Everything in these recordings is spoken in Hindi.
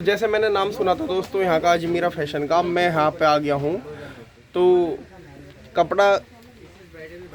जैसे मैंने नाम सुना था दोस्तों यहाँ का अजमीरा फैशन का, मैं यहाँ पे आ गया हूँ। तो कपड़ा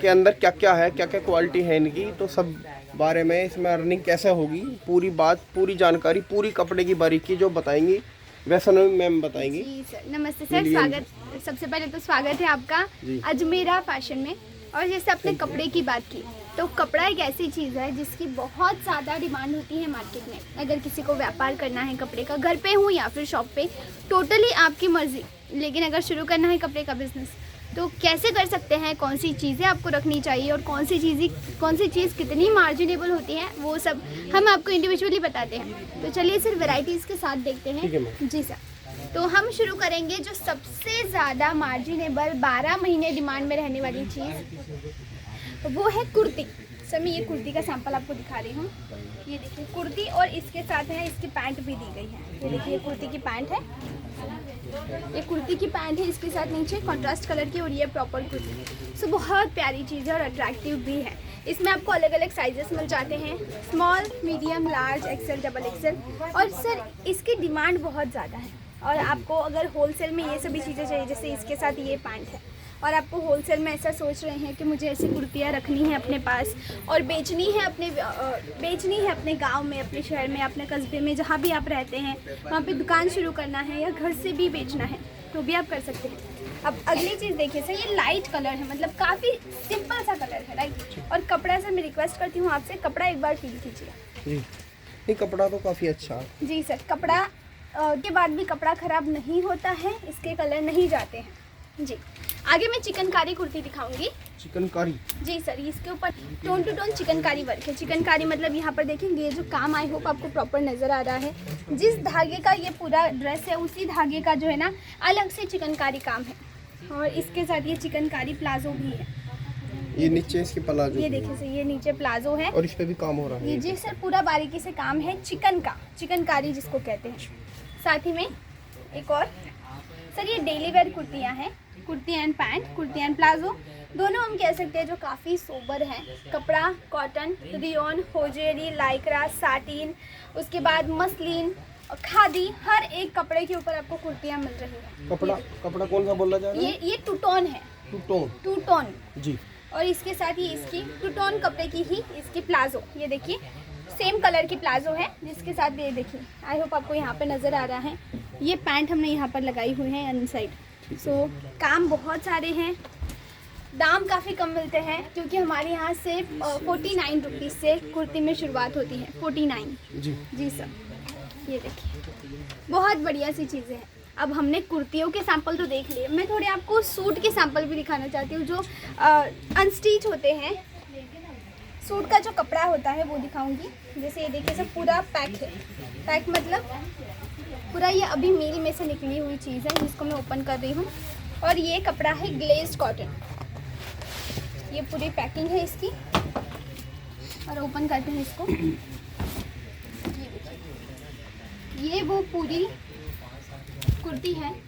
के अंदर क्या क्या है, क्या क्या क्वालिटी है इनकी, तो सब बारे में, इसमें अर्निंग कैसे होगी, पूरी बात, पूरी जानकारी, पूरी कपड़े की बारीकी जो बताएंगी वैष्णवी मैम बताएंगी। जी सर, नमस्ते सर, स्वागत। सबसे पहले तो स्वागत है आपका अजमेरा फैशन में। और जैसे आपने कपड़े की बात की, तो कपड़ा एक ऐसी चीज़ है जिसकी बहुत ज़्यादा डिमांड होती है मार्केट में। अगर किसी को व्यापार करना है कपड़े का, घर पे हो या फिर शॉप पे, टोटली आपकी मर्जी। लेकिन अगर शुरू करना है कपड़े का बिजनेस, तो कैसे कर सकते हैं, कौन सी चीज़ें आपको रखनी चाहिए और कौन सी चीज़ कितनी मार्जिनेबल होती है, वो सब हम आपको इंडिविजुअली बताते हैं। तो चलिए सर वैरायटीज़ के साथ देखते हैं। जी सर, तो हम शुरू करेंगे जो सबसे ज़्यादा मार्जिनेबल 12 महीने डिमांड में रहने वाली चीज़, वो है कुर्ती। सर मैं ये कुर्ती का सैंपल आपको दिखा रही हूँ। ये देखिए कुर्ती, और इसके साथ है इसकी पैंट भी दी गई है। ये देखिए कुर्ती की पैंट है, ये कुर्ती की पैंट है, इसके साथ नीचे कॉन्ट्रास्ट कलर की, और ये प्रॉपर कुर्ती। सो बहुत प्यारी चीज़ है और अट्रैक्टिव भी है। इसमें आपको अलग अलग साइजेस मिल जाते हैं, small, medium, large, XL, double XL. और सर इसकी डिमांड बहुत ज़्यादा है, और आपको अगर होलसेल में ये सभी चीज़ें चाहिए, जैसे इसके साथ ये पैंट है, और आपको होलसेल में ऐसा सोच रहे हैं कि मुझे ऐसी कुर्तियाँ रखनी है अपने पास और बेचनी है अपने गांव में, अपने शहर में, अपने कस्बे में, जहाँ भी आप रहते हैं वहाँ पे दुकान शुरू करना है या घर से भी बेचना है, तो भी आप कर सकते हैं। अब अगली चीज़ देखिए सर, ये लाइट कलर है, मतलब काफ़ी सिंपल सा कलर है, राइट। और कपड़ा सर मैं रिक्वेस्ट करती हूँ आपसे, कपड़ा एक बार फील कीजिए। ये कपड़ा तो काफ़ी अच्छा है। जी सर, कपड़ा के बाद भी कपड़ा ख़राब नहीं होता है, इसके कलर नहीं जाते हैं। जी, आगे मैं चिकनकारी कुर्ती दिखाऊंगी। चिकनकारी? जी सर, इसके ऊपर tone to tone chikankari work है। चिकनकारी मतलब यहाँ पर देखेंगे, ये जो काम आई होप आपको प्रॉपर नज़र आ रहा है। जिस धागे का ये पूरा ड्रेस है, उसी धागे का जो है ना अलग से चिकनकारी काम है। और इसके साथ ये चिकनकारी प्लाजो भी है। ये नीचे इसकी प्लाजो, ये देखिए सर, ये नीचे प्लाजो है और इस पे भी काम हो रहा है। ये जी सर, पूरा बारीकी से काम है चिकन का, चिकनकारी जिसको कहते हैं। साथ ही में एक और सर, ये डेली वेयर कुर्तियाँ हैं, kurti and pant, kurti and palazzo, दोनों हम कह सकते हैं, जो काफ़ी सोबर हैं। कपड़ा cotton, rayon, hosiery, Lycra, satin, उसके बाद मसलिन, खादी, हर एक कपड़े के ऊपर आपको कुर्तियाँ मिल रही हैं। कपड़ा कौन सा बोला जा रहा है? ये टू टोन है। टू टोन जी। और इसके साथ ही इसकी टू टोन कपड़े की ही इसकी प्लाजो, ये देखिए सेम कलर की प्लाजो है, जिसके साथ ये देखिए, आई होप आपको यहाँ पे नज़र आ रहा है, ये पैंट हमने यहाँ पर लगाई हुई है इनसाइड। सो काम बहुत सारे हैं, दाम काफ़ी कम मिलते हैं, क्योंकि हमारे यहाँ से 49 रुपीज़ से कुर्ती में शुरुआत होती है। 49। जी सर, ये देखिए बहुत बढ़िया सी चीज़ें हैं। अब हमने कुर्तियों के सैंपल तो देख लिए, मैं थोड़े आपको सूट के सैंपल भी दिखाना चाहती हूँ, जो अनस्टिच होते हैं। सूट का जो कपड़ा होता है वो दिखाऊंगी। जैसे ये देखिए सब पूरा पैक है, पैक मतलब पूरा, ये अभी मील में से निकली हुई चीज़ है, जिसको मैं ओपन कर रही हूँ। और ये कपड़ा है ग्लेज्ड कॉटन, ये पूरी पैकिंग है इसकी। और ओपन करते हैं इसको, ये देखिए, ये वो पूरी कुर्ती है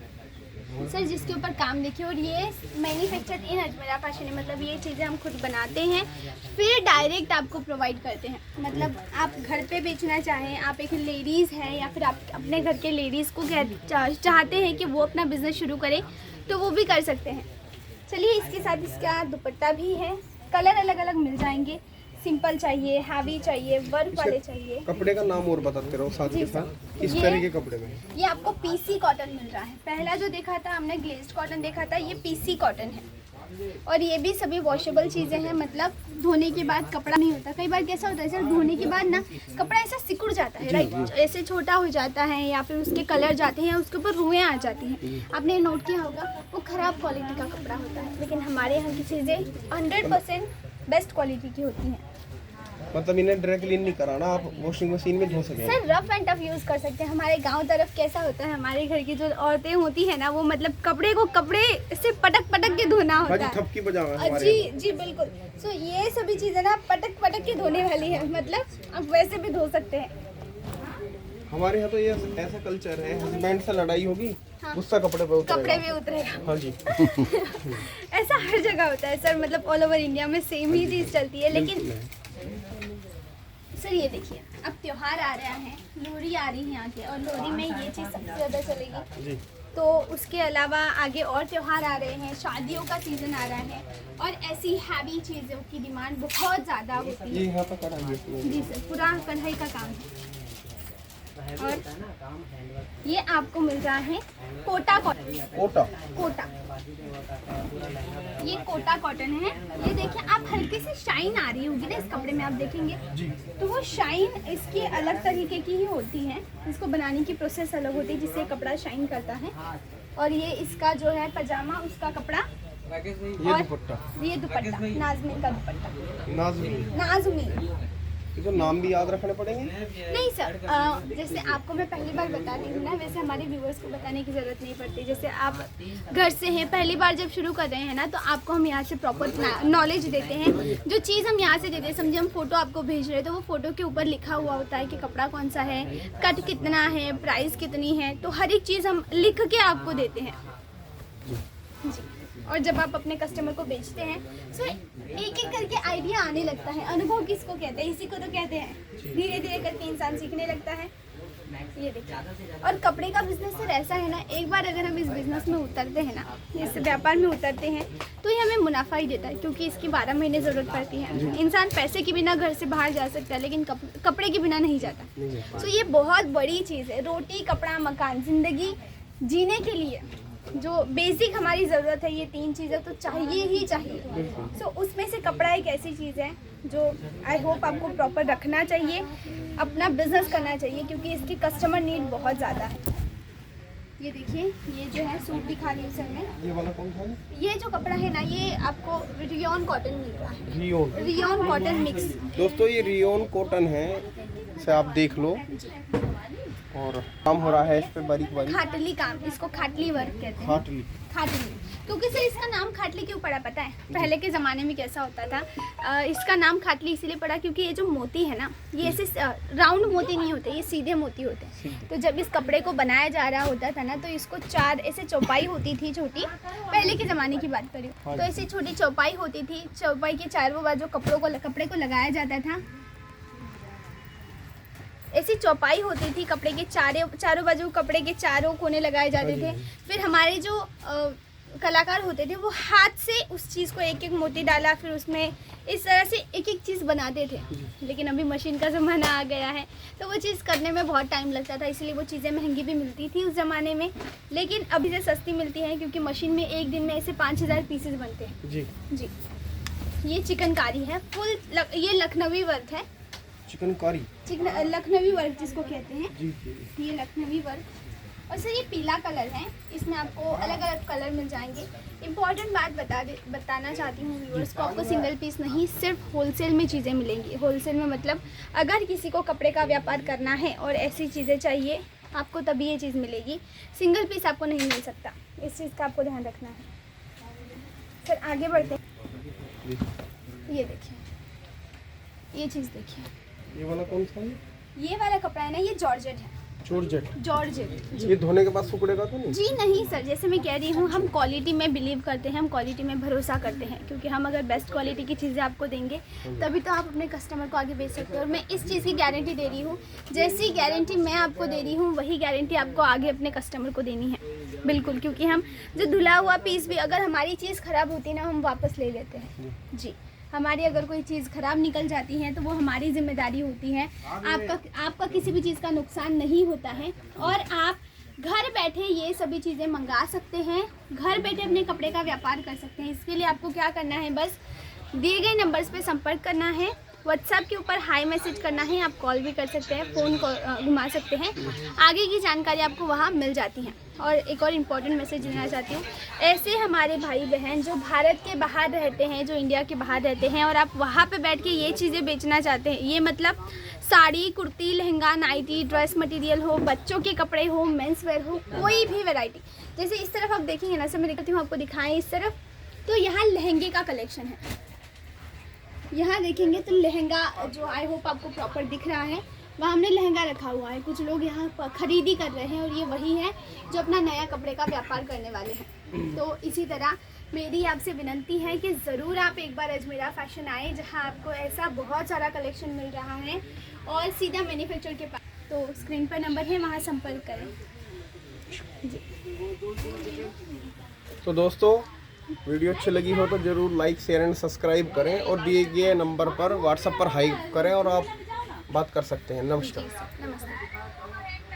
सर, जिसके ऊपर काम देखिए। और ये मैन्युफैक्चर्ड इन अजमेरा फैशन है, मतलब ये चीज़ें हम खुद बनाते हैं, फिर डायरेक्ट आपको प्रोवाइड करते हैं। मतलब आप घर पे बेचना चाहें, आप एक लेडीज़ हैं या फिर आप अपने घर के लेडीज़ को चाहते हैं कि वो अपना बिजनेस शुरू करें, तो वो भी कर सकते हैं। चलिए, इसके साथ इसका दुपट्टा भी है, कलर अलग अलग मिल जाएंगे, सिंपल चाहिए, हैवी चाहिए, वर्क वाले चाहिए। कपड़े का नाम और बताते रहो साथ के साथ, किस तरह के कपड़े में? ये आपको पीसी कॉटन मिल रहा है। पहला जो देखा था हमने ग्लेज्ड कॉटन देखा था, ये पीसी कॉटन है। और ये भी सभी वॉशेबल चीज़ें हैं, मतलब धोने के बाद कपड़ा नहीं होता। कई बार कैसा होता है सर, धोने के बाद ना कपड़ा ऐसा सिकुड़ जाता है, राइट, ऐसे छोटा हो जाता है, या फिर उसके कलर जाते हैं, उसके ऊपर रुएँ आ जाती हैं। आपने नोट किया होगा, वो ख़राब क्वालिटी का कपड़ा होता है। लेकिन हमारे यहाँ की चीज़ें 100% बेस्ट क्वालिटी की होती हैं। मतलब इन्हें ड्राई क्लीन नहीं कराना, आप वॉशिंग मशीन में धो सकें? Sir rough and tough use कर सकते हैं। हमारे गांव तरफ कैसा होता है, हमारे घर की जो औरतें होती है ना, वो मतलब कपड़े को कपड़े से पटक के धोना होता है। थपकी बजावा जी बिल्कुल। सो ये सभी चीज़ें ना पटक के धोने वाली है, मतलब आप वैसे भी धो सकते हैं। हमारे यहाँ तो ये ऐसा कल्चर है, हस्बैंड से लड़ाई होगी, गुस्सा कपड़े पे उतरेगा। हाँ जी। ऐसा हर जगह होता है सर, मतलब ऑल ओवर इंडिया में सेम ही चीज़ चलती है। लेकिन सर ये देखिए, अब त्योहार आ रहा है, लोहड़ी आ रही है आगे, और लोहड़ी में ये चीज़ सबसे ज़्यादा चलेगी जी। तो उसके अलावा आगे और त्योहार आ रहे हैं, शादियों का सीज़न आ रहा है, और ऐसी हैवी चीज़ों की डिमांड बहुत ज़्यादा होती ये है। यहाँ पे कढ़ाई है। जी सर, पूरा कढ़ाई का काम है। और ये आपको मिल रहा है कोटा कॉटन। कोटा। कोटा, ये कोटा कॉटन है। ये देखिए, आप हल्की सी शाइन आ रही होगी ना इस कपड़े में, आप देखेंगे जी। तो वो शाइन इसकी अलग तरीके की ही होती है। इसको बनाने की प्रोसेस अलग होती है जिससे कपड़ा शाइन करता है। और ये इसका जो है पजामा, उसका कपड़ा, ये दुपट्टा। ये दुपट्टा नाज़मीन का दुपट्टा। नाज़मीन। नाज़मीन ये तो नाम भी याद रखने पड़ेंगे। नहीं सर, जैसे आपको मैं पहली बार बता रही हूँ ना, वैसे हमारे व्यूवर्स को बताने की ज़रूरत नहीं पड़ती। जैसे आप घर से हैं, पहली बार जब शुरू कर रहे हैं ना, तो आपको हम यहाँ से प्रॉपर नॉलेज देते हैं। जो चीज़ हम यहाँ से देते हैं, समझे हम फ़ोटो आपको भेज रहे हैं तो वो फ़ोटो के ऊपर लिखा हुआ होता है कि कपड़ा कौन सा है, कट कितना है, प्राइस कितनी है, तो हर एक चीज़ हम लिख के आपको देते हैं जी। और जब आप अपने कस्टमर को बेचते हैं तो एक एक करके आइडिया आने लगता है। अनुभव किसको कहते हैं, इसी को तो कहते हैं। धीरे धीरे करके इंसान सीखने लगता है। ये देखिए, और कपड़े का बिजनेस सर ऐसा है ना, एक बार अगर हम इस बिजनेस में उतरते हैं ना, इस व्यापार में उतरते हैं, तो ये हमें मुनाफा ही देता है, क्योंकि इसकी 12 महीने ज़रूरत पड़ती है। इंसान पैसे के बिना घर से बाहर जा सकता है, लेकिन कपड़े के बिना नहीं जाता। तो ये बहुत बड़ी चीज़ है। रोटी, कपड़ा, मकान, ज़िंदगी जीने के लिए जो बेसिक हमारी ज़रूरत है, ये 3 चीज़ें तो चाहिए ही चाहिए। सो उसमें से कपड़ा एक ऐसी चीज़ है जो आई होप आपको प्रॉपर रखना चाहिए, अपना बिजनेस करना चाहिए, क्योंकि इसकी कस्टमर नीड बहुत ज़्यादा है। ये देखिए, ये जो है सूट दिखा रही हूँ सर मैं। ये वाला कौन सा है? ये जो कपड़ा है ना, ये आपको रियोन कॉटन मिल रहा है। रियोन। Rayon cotton mix. दोस्तों ये रियोन कॉटन है, इसे आप देख लो। और काम हो रहा है इस पे बारीक बारीक। खाटली काम, इसको खाटली वर्क कहते हैं। खाटली। खाटली, क्योंकि सर इसका नाम खाटली क्यों पड़ा पता है? पहले के ज़माने में कैसा होता था, इसका नाम खाटली इसीलिए पड़ा क्योंकि ये जो मोती है ना, ये ऐसे राउंड मोती नहीं होते, ये सीधे मोती होते हैं। तो जब इस कपड़े को बनाया जा रहा होता था ना, तो इसको 4 ऐसे चौपाई होती थी छोटी, पहले के ज़माने की बात करें तो ऐसी छोटी चौपाई होती थी। चौपाई के चारों बाजू कपड़े को लगाया जाता था। ऐसी चौपाई होती थी, कपड़े के चारों बाजू कपड़े के चारों कोने लगाए जाते थे। फिर हमारे जो कलाकार होते थे वो हाथ से उस चीज़ को एक एक मोती डाला, फिर उसमें इस तरह से एक एक चीज़ बनाते थे। लेकिन अभी मशीन का ज़माना आ गया है, तो वो चीज़ करने में बहुत टाइम लगता था, इसलिए वो चीज़ें महंगी भी मिलती थी उस ज़माने में। लेकिन अभी से सस्ती मिलती हैं, क्योंकि मशीन में एक दिन में ऐसे 5000 पीसेस बनते हैं जी। जी। ये चिकनकारी है, फुल ये लखनवी वर्क है। चिकनकारी। लखनवी वर्क जिसको कहते हैं। जी जी। ये लखनवी वर्क। और सर ये पीला कलर है, इसमें आपको अलग अलग कलर मिल जाएंगे। इम्पॉर्टेंट बात बताना चाहती हूँ व्यूअर्स को, आपको सिंगल पीस नहीं, सिर्फ होलसेल में चीज़ें मिलेंगी। होलसेल में मतलब अगर किसी को कपड़े का व्यापार करना है और ऐसी चीज़ें चाहिए आपको, तभी ये चीज़ मिलेगी। सिंगल पीस आपको नहीं मिल सकता, इस चीज़ का आपको ध्यान रखना है। सर आगे बढ़ते हैं। ये देखिए, ये चीज़ देखिए, ये वाला कौन सा है? ये वाला कपड़ा है ना, ये जॉर्जेट है। जॉर्जेट। जॉर्जेट। ये धोने के बाद सिकुड़ेगा तो नहीं? जी नहीं सर, जैसे मैं कह रही हूँ, हम क्वालिटी में बिलीव करते हैं, हम क्वालिटी में भरोसा करते हैं, क्योंकि हम अगर बेस्ट क्वालिटी की चीज़ें आपको देंगे तभी तो आप अपने कस्टमर को आगे बेच सकते हो। और मैं इस चीज़ की गारंटी दे रही हूँ, जैसी गारंटी मैं आपको दे रही हूँ वही गारंटी आपको आगे अपने कस्टमर को देनी है। बिल्कुल, क्योंकि हम जो धुला हुआ पीस भी, अगर हमारी चीज़ ख़राब होती है ना, हम वापस ले लेते हैं जी। हमारी अगर कोई चीज़ ख़राब निकल जाती है तो वो हमारी जिम्मेदारी होती है। आपका किसी भी चीज़ का नुकसान नहीं होता है, और आप घर बैठे ये सभी चीज़ें मंगा सकते हैं, घर बैठे अपने कपड़े का व्यापार कर सकते हैं। इसके लिए आपको क्या करना है, बस दिए गए नंबर्स पे संपर्क करना है, व्हाट्सएप के ऊपर हाई मैसेज करना है, आप कॉल भी कर सकते हैं, फ़ोन घुमा सकते हैं, आगे की जानकारी आपको वहाँ मिल जाती है। और एक और इम्पॉर्टेंट मैसेज देना चाहती हूँ, ऐसे हमारे भाई बहन जो भारत के बाहर रहते हैं, जो इंडिया के बाहर रहते हैं, और आप वहाँ पे बैठ के ये चीज़ें बेचना चाहते हैं, ये मतलब sari, kurti, lehenga, nightie, dress material हो, बच्चों के कपड़े हो, मेंस वेयर हो, कोई भी वैरायटी। जैसे इस तरफ आप देखेंगे ना सर, मैं दिखाती हूँ आपको, दिखाएं इस तरफ, तो यहाँ लहंगे का कलेक्शन है। यहाँ देखेंगे तो लहंगा जो आई होप आपको प्रॉपर दिख रहा है, वहाँ हमने लहंगा रखा हुआ है। कुछ लोग यहाँ खरीदी कर रहे हैं, और ये वही है जो अपना नया कपड़े का व्यापार करने वाले हैं। तो इसी तरह मेरी आपसे विनंती है कि ज़रूर आप एक बार अजमेरा फैशन आए, जहाँ आपको ऐसा बहुत सारा कलेक्शन मिल रहा है, और सीधा मैन्युफैक्चर के पास। तो स्क्रीन पर नंबर है, वहाँ संपर्क करें। तो दोस्तों वीडियो अच्छी लगी हो तो ज़रूर लाइक शेयर एंड सब्सक्राइब करें और दिए गए नंबर पर व्हाट्सएप पर हाई करें और आप बात कर सकते हैं। नमस्कार। नमस्ते।